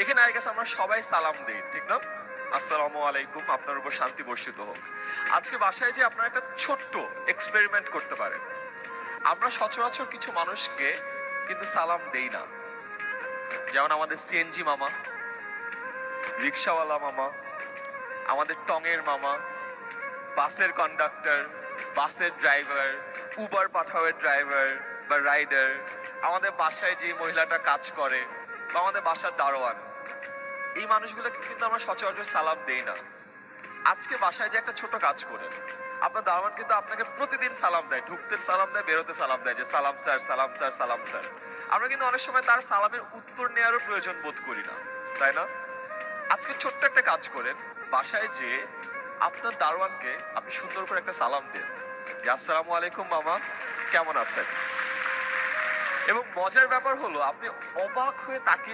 এখানে আই গেছে আমরা সবাই সালাম দেই, ঠিক না? আসসালামু আলাইকুম, আপনার উপর শান্তি বর্ষিত হোক। আজকে বাসায় যে আপনারা একটা ছোট্ট এক্সপেরিমেন্ট করতে পারেন। আমরা সচরাচর কিছু মানুষকে কিন্তু সালাম দেই না, যেমন আমাদের সিএনজি মামা, রিক্সাওয়ালা মামা, আমাদের টঙের মামা, বাসের কন্ডাক্টর, বাসের ড্রাইভার, উবার পাঠাওয়ের ড্রাইভার বা রাইডার, আমাদের বাসায় যে মহিলাটা কাজ করে বা আমাদের বাসার দারোয়ান, এই মানুষগুলোকে কিন্তু আমরা সচরাচর সালাম দেই না। আজকে বাসায় যে একটা ছোট কাজ করেন, আপনার দারোয়ান কিন্তু আপনাকে প্রতিদিন সালাম দেয়, ঢুকতে সালাম দেয়, বেরোতে সালাম দেয়, যে সালাম স্যার, সালাম স্যার, সালাম স্যার। আমরা কিন্তু অনেক সময় তার সালামের উত্তর নেওয়ারও প্রয়োজন বোধ করি না, তাই না? আজকে ছোট্ট একটা কাজ করেন, বাসায় যে আপনার দারোয়ানকে আপনি সুন্দর করে একটা সালাম দেন, যে আসসালামু আলাইকুম মামা, কেমন আছেন? এবং মজার ব্যাপার হলো আপনি অবাক হয়ে তাকিয়ে